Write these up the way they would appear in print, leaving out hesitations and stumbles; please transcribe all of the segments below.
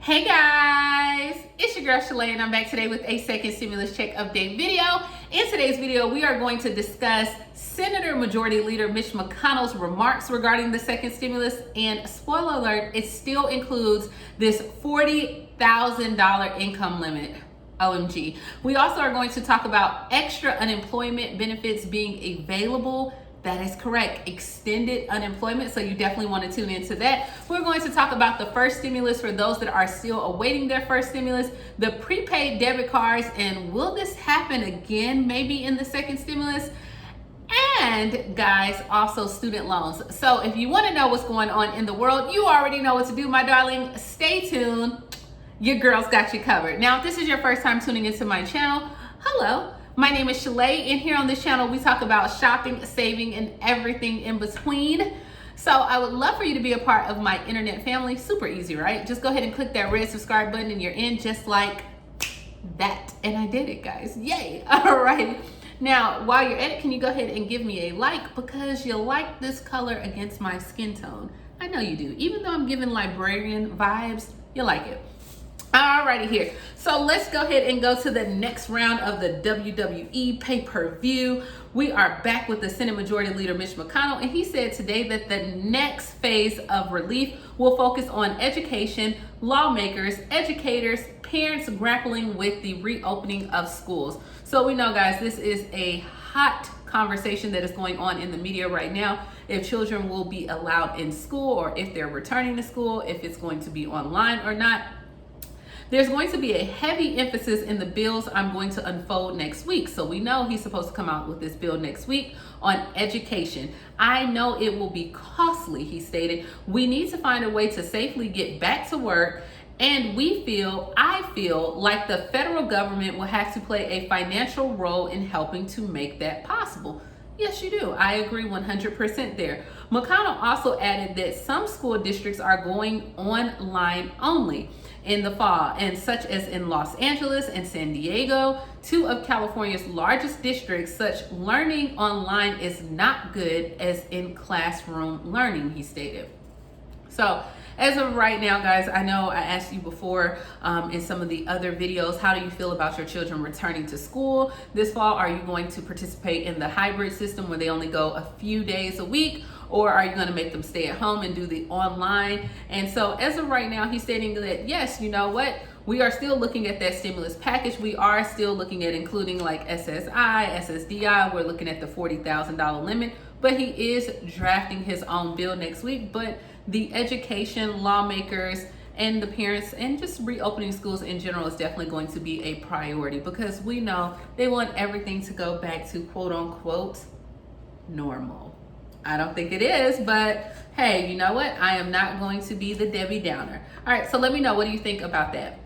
Hey guys, it's your girl Shalae and I'm back today with a second stimulus check update video. In today's video, we are going to discuss Senator Majority Leader Mitch McConnell's remarks regarding the second stimulus, and spoiler alert, it still includes this $40,000 income limit. OMG. We also are going to talk about extra unemployment benefits being available. That is correct, extended unemployment. So you definitely want to tune into that. We're going to talk about the first stimulus for those that are still awaiting their first stimulus, the prepaid debit cards, and will this happen again maybe in the second stimulus? And guys, also student loans. So if you want to know what's going on in the world, you already know what to do, my darling. Stay tuned. Your girl's got you covered. Now, if this is your first time tuning into my channel, hello. My name is Shalae, and here on this channel, we talk about shopping, saving, and everything in between. So I would love for you to be a part of my internet family. Super easy, right? Just go ahead and click that red subscribe button and you're in just like that. And I did it, guys. Yay. All right. Now, while you're at it, can you go ahead and give me a like because you like this color against my skin tone? I know you do. Even though I'm giving librarian vibes, you like it. Alrighty here. So let's go ahead and go to the next round of the WWE pay-per-view. We are back with the Senate Majority Leader Mitch McConnell, and he said today that the next phase of relief will focus on education, lawmakers, educators, parents grappling with the reopening of schools. So we know, guys, this is a hot conversation that is going on in the media right now. If children will be allowed in school or if they're returning to school, if it's going to be online or not. There's going to be a heavy emphasis in the bills I'm going to unfold next week. So we know he's supposed to come out with this bill next week on education. I know it will be costly, he stated. We need to find a way to safely get back to work. And I feel like the federal government will have to play a financial role in helping to make that possible. Yes, you do. I agree 100% there. McConnell also added that some school districts are going online only in the fall, and such as in Los Angeles and San Diego, two of California's largest districts, such learning online is not good as in classroom learning, he stated. So as of right now, guys, I know I asked you before in some of the other videos, how do you feel about your children returning to school this fall? Are you going to participate in the hybrid system where they only go a few days a week? Or are you going to make them stay at home and do the online? And so as of right now, he's stating that, yes, you know what? We are still looking at that stimulus package. We are still looking at including like SSI, SSDI. We're looking at the $40,000 limit, but he is drafting his own bill next week. But the education, lawmakers, and the parents, and just reopening schools in general is definitely going to be a priority because we know they want everything to go back to quote unquote normal. I don't think it is, but hey, you know what? I am not going to be the Debbie Downer. All right, so let me know, what do you think about that?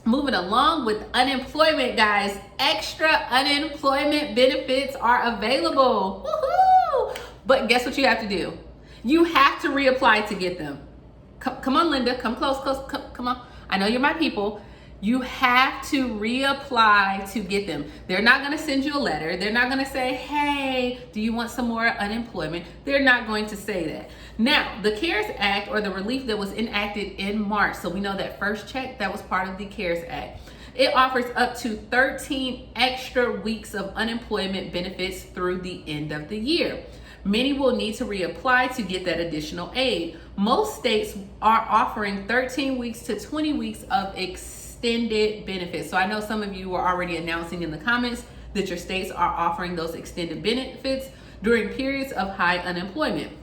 Moving along with unemployment, guys, extra unemployment benefits are available. Woohoo! But guess what you have to do? You have to reapply to get them. Come on, Linda, come close, come on. I know you're my people. You have to reapply to get them. They're not going to send you a letter. They're not going to say, hey, do you want some more unemployment? They're not going to say that. Now, the CARES Act, or the relief that was enacted in March, so we know that first check, that was part of the CARES Act. It offers up to 13 extra weeks of unemployment benefits through the end of the year. Many will need to reapply to get that additional aid. Most states are offering 13 weeks to 20 weeks of extended benefits. So I know some of you are already announcing in the comments that your states are offering those extended benefits during periods of high unemployment.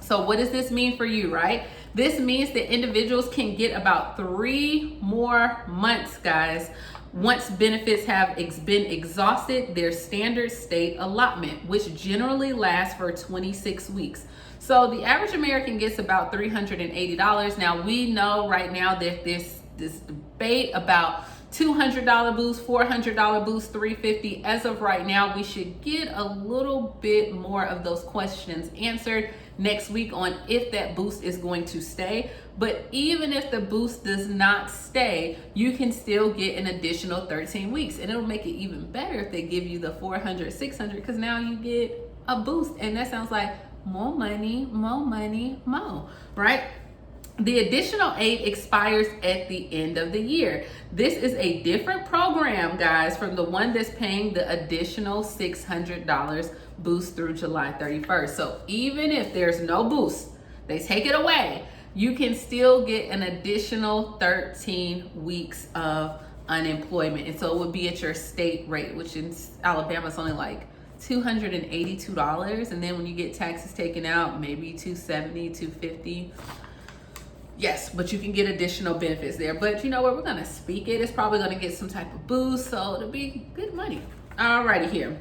So what does this mean for you, right? This means that individuals can get about 3 more months, guys, once benefits have been exhausted their standard state allotment, which generally lasts for 26 weeks. So the average American gets about $380. Now we know right now that this debate about $200 boost, $400 boost, $350. As of right now, we should get a little bit more of those questions answered next week on if that boost is going to stay. But even if the boost does not stay, you can still get an additional 13 weeks. And it'll make it even better if they give you the 400, 600, because now you get a boost. And that sounds like more money, more, right? The additional aid expires at the end of the year. This is a different program, guys, from the one that's paying the additional $600 boost through July 31st. So even if there's no boost, they take it away, you can still get an additional 13 weeks of unemployment. And so it would be at your state rate, which in Alabama is only like $282. And then when you get taxes taken out, maybe $270, $250. Yes, but you can get additional benefits there. But you know what? We're going to speak it. It's probably going to get some type of boost. So it'll be good money. Alrighty here.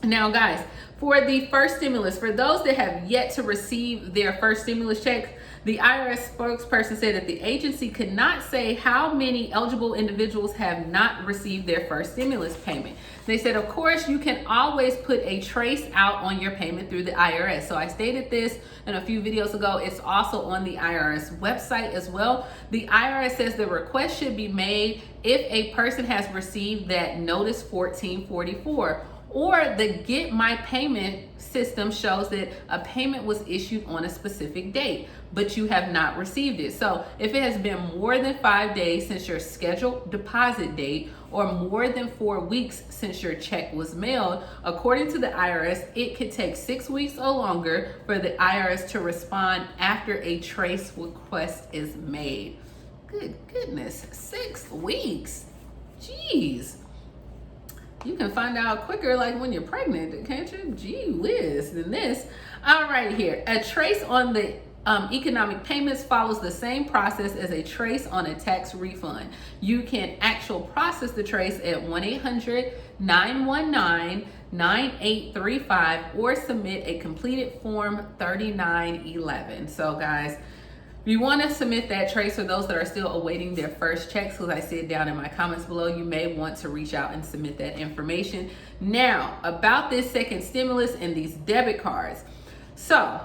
Now, guys, for the first stimulus, for those that have yet to receive their first stimulus check, the IRS spokesperson said that the agency could not say how many eligible individuals have not received their first stimulus payment. They said, of course, you can always put a trace out on your payment through the IRS. So I stated this in a few videos ago. It's also on the IRS website as well. The IRS says the request should be made if a person has received that Notice 1444. Or the Get My Payment system shows that a payment was issued on a specific date, but you have not received it. So if it has been more than 5 days since your scheduled deposit date or more than 4 weeks since your check was mailed, according to the IRS, it could take 6 weeks or longer for the IRS to respond after a trace request is made. Good goodness, 6 weeks. Jeez. You can find out quicker, like when you're pregnant, can't you? Gee whiz, than this. All right, here. A trace on the economic payments follows the same process as a trace on a tax refund. You can actually process the trace at 1-800-919-9835 or submit a completed form 3911. So, guys, if you want to submit that trace for those that are still awaiting their first checks, because I see it down in my comments below, you may want to reach out and submit that information. Now, about this second stimulus and these debit cards. So,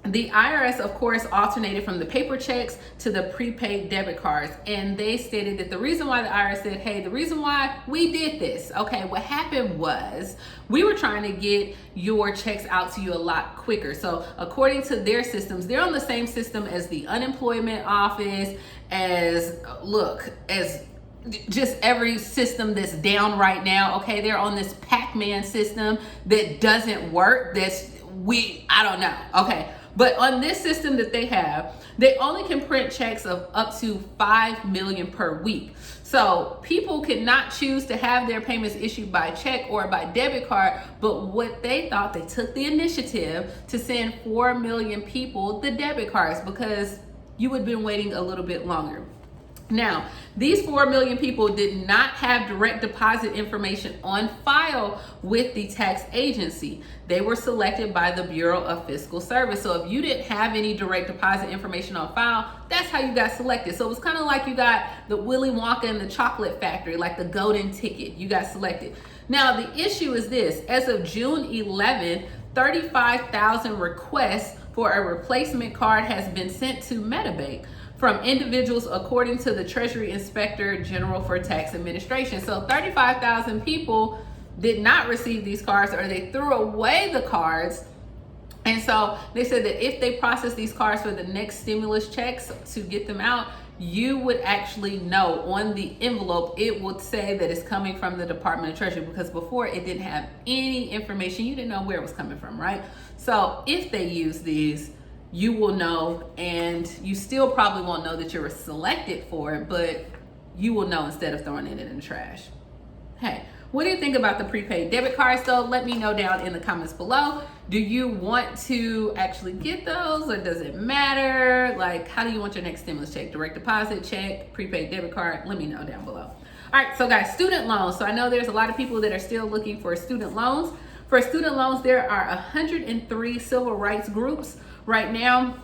the IRS, of course, alternated from the paper checks to the prepaid debit cards. And they stated that the reason why the IRS said, hey, the reason why we did this, okay, what happened was we were trying to get your checks out to you a lot quicker. So according to their systems, they're on the same system as the unemployment office, as just every system that's down right now. Okay, they're on this Pac-Man system that doesn't work. I don't know. Okay. But on this system that they have, they only can print checks of up to 5 million per week. So people cannot choose to have their payments issued by check or by debit card. But what they thought, they took the initiative to send 4 million people the debit cards because you would have been waiting a little bit longer. Now, these 4 million people did not have direct deposit information on file with the tax agency. They were selected by the Bureau of Fiscal Service. So if you didn't have any direct deposit information on file, that's how you got selected. So it was kind of like you got the Willy Wonka and the Chocolate Factory, like the golden ticket. You got selected. Now, the issue is this. As of June 11th, 35,000 requests for a replacement card has been sent to MetaBank from individuals, according to the Treasury Inspector General for Tax Administration. So 35,000 people did not receive these cards, or they threw away the cards. And so they said that if they process these cards for the next stimulus checks to get them out, you would actually know on the envelope, it would say that it's coming from the Department of Treasury, because before it didn't have any information. You didn't know where it was coming from, right? So if they use these, you will know, and you still probably won't know that you were selected for it, but you will know instead of throwing it in the trash. Hey, what do you think about the prepaid debit cards though? Let me know down in the comments below. Do you want to actually get those, or does it matter? Like, how do you want your next stimulus check? Direct deposit, check, prepaid debit card? Let me know down below. All right, so guys, student loans. So I know there's a lot of people that are still looking for student loans. For student loans, there are 103 civil rights groups right now,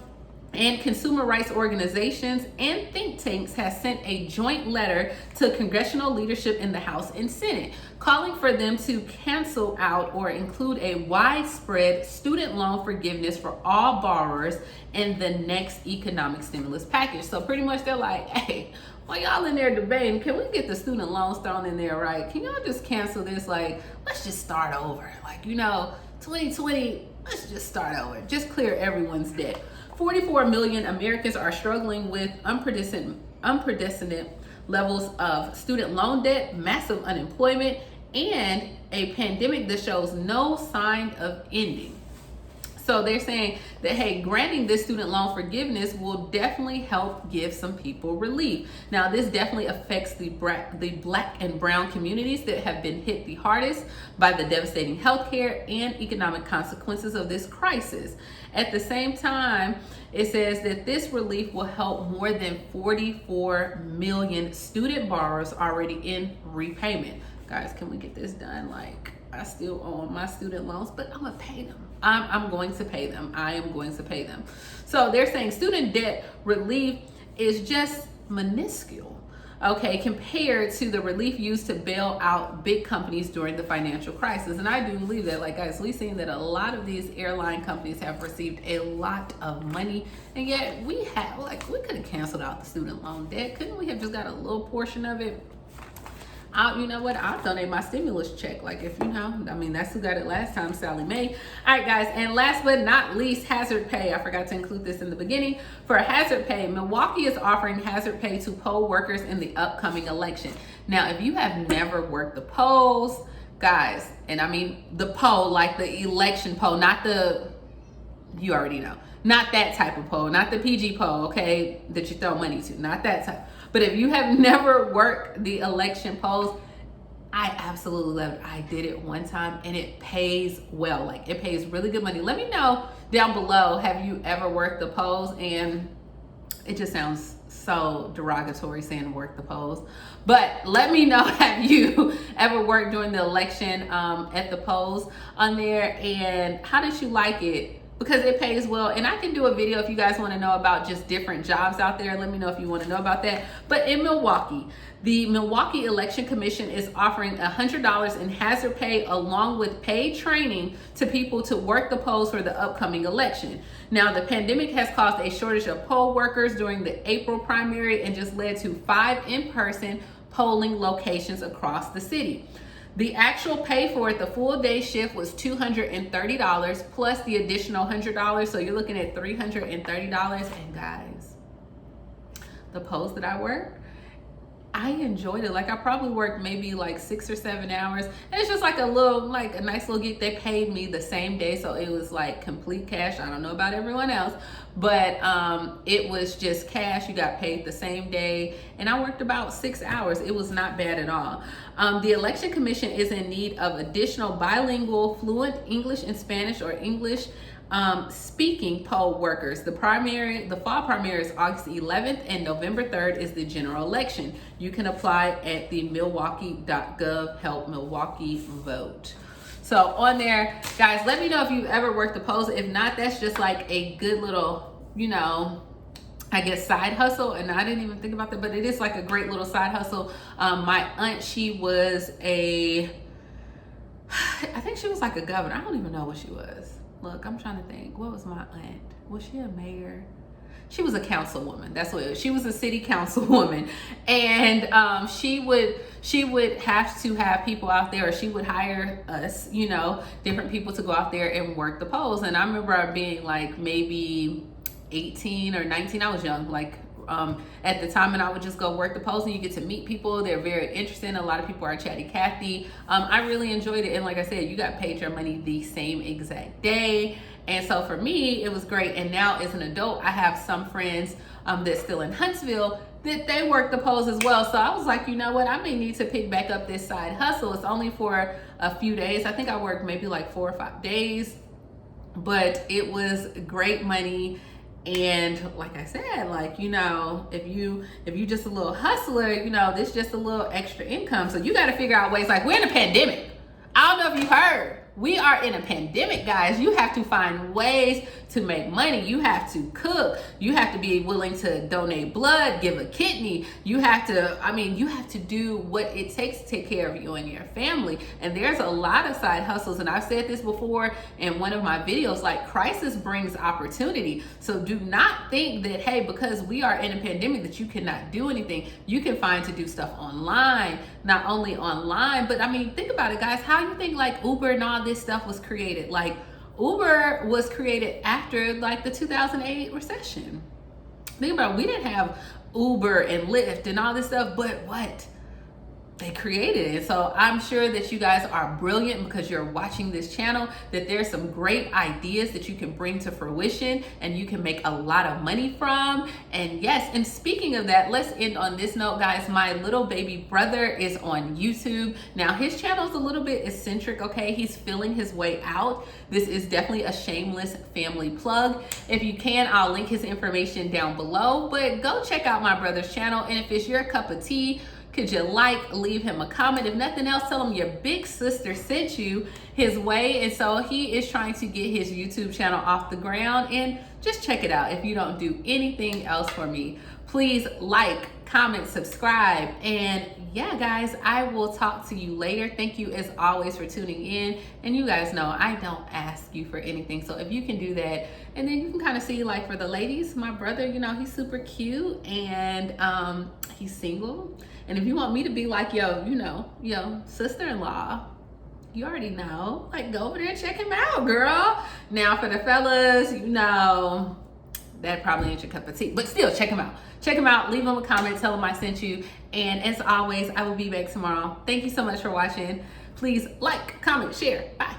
and consumer rights organizations and think tanks has sent a joint letter to congressional leadership in the House and Senate, calling for them to cancel out or include a widespread student loan forgiveness for all borrowers in the next economic stimulus package. So pretty much they're like, hey, while y'all in there debating, can we get the student loans thrown in there, right? Can y'all just cancel this? Like, let's just start over. Like, 2020, let's just start over. Just clear everyone's debt. 44 million Americans are struggling with unprecedented levels of student loan debt, massive unemployment, and a pandemic that shows no sign of ending. So they're saying that, hey, granting this student loan forgiveness will definitely help give some people relief. Now, this definitely affects the Black and brown communities that have been hit the hardest by the devastating healthcare and economic consequences of this crisis. At the same time, it says that this relief will help more than 44 million student borrowers already in repayment. Guys, can we get this done? Like, I still own my student loans, but I'm gonna pay them. I'm going to pay them. I am going to pay them. So they're saying student debt relief is just minuscule, okay, compared to the relief used to bail out big companies during the financial crisis. And I do believe that, like, guys, we've seen that a lot of these airline companies have received a lot of money, and yet we could have canceled out the student loan debt. Couldn't we have just got a little portion of it? You know what? I'll donate my stimulus check. Like, if you know, I mean, that's who got it last time, Sallie Mae. All right, guys. And last but not least, hazard pay. I forgot to include this in the beginning. For hazard pay, Milwaukee is offering hazard pay to poll workers in the upcoming election. Now, if you have never worked the polls, guys, and I mean the poll, like the election poll, not the, you already know, not that type of poll, not the PG poll, okay, that you throw money to, not that type. But if you have never worked the election polls, I absolutely love it. I did it one time and it pays well. Like, it pays really good money. Let me know down below, have you ever worked the polls? And it just sounds so derogatory saying work the polls. But let me know, have you ever worked during the election at the polls on there, and how did you like it? Because it pays well. And I can do a video if you guys want to know about just different jobs out there. Let me know if you want to know about that. But in Milwaukee, the Milwaukee Election Commission is offering $100 in hazard pay along with paid training to people to work the polls for the upcoming election. Now, the pandemic has caused a shortage of poll workers during the April primary and just led to 5 in-person polling locations across the city. The actual pay for it, the full day shift, was $230 plus the additional $100. So you're looking at $330. And guys, the polls that I worked, I enjoyed it. Like, I probably worked maybe like 6 or 7 hours. And it's just like a nice little gig. They paid me the same day. So it was like complete cash. I don't know about everyone else, but it was just cash. You got paid the same day. And I worked about 6 hours. It was not bad at all. The Election Commission is in need of additional bilingual, fluent English and Spanish or English speaking poll workers. The fall primary is August 11th and November 3rd is the general election. You can apply at the milwaukee.gov help Milwaukee vote. So on there, guys, let me know if you've ever worked the polls. If not, that's just like a good little, you know, I guess side hustle. And I didn't even think about that, but it is like a great little side hustle. My aunt, she was I think she was like a governor. I don't even know what she was. Look, I'm trying to think. What was my aunt? Was she a mayor? She was a councilwoman. That's what it was. She was a city councilwoman. And she would have to have people out there, or she would hire us, you know, different people to go out there and work the polls. And I remember being like maybe 18 or 19. I was young, like at the time, and I would just go work the polls, and you get to meet people. They're very interesting. A lot of people are chatty Cathy. I really enjoyed it. And like I said, you got paid your money the same exact day. And so for me, it was great. And now as an adult, I have some friends that's still in Huntsville that they work the polls as well. So I was like, you know what? I may need to pick back up this side hustle. It's only for a few days. I think I worked maybe like 4 or 5 days, but it was great money. And like I said, like, you know, if you just a little hustler, you know, this just a little extra income. So you got to figure out ways. Like, we're in a pandemic. I don't know if you heard. We are in a pandemic, guys. You have to find ways to make money. You have to cook. You have to be willing to donate blood, give a kidney. You have to do what it takes to take care of you and your family. And there's a lot of side hustles. And I've said this before in one of my videos, like, crisis brings opportunity. So do not think that, hey, because we are in a pandemic that you cannot do anything. You can find to do stuff online, not only online, but I mean, think about it, guys. How you think like Uber and all this stuff was created? Like, Uber was created after like the 2008 recession. Think about it, we didn't have Uber and Lyft and all this stuff, but what? They created it. So I'm sure that you guys are brilliant because you're watching this channel, that there's some great ideas that you can bring to fruition and you can make a lot of money from. And yes, and speaking of that, let's end on this note, guys. My little baby brother is on YouTube. Now his channel is a little bit eccentric, okay? He's feeling his way out. This is definitely a shameless family plug. If you can, I'll link his information down below, but go check out my brother's channel. And if it's your cup of tea, could you leave him a comment? If nothing else, tell him your big sister sent you his way. And so he is trying to get his YouTube channel off the ground, and just check it out. If you don't do anything else for me, please like, comment, subscribe. And yeah, guys, I will talk to you later. Thank you as always for tuning in. And you guys know I don't ask you for anything. So if you can do that, and then you can kind of see, like for the ladies, my brother, you know, he's super cute and he's single. And if you want me to be like your sister-in-law, you already know, like go over there and check him out, girl. Now for the fellas, you know, that probably ain't your cup of tea, but still check him out. Check him out, leave him a comment, tell him I sent you. And as always, I will be back tomorrow. Thank you so much for watching. Please like, comment, share. Bye.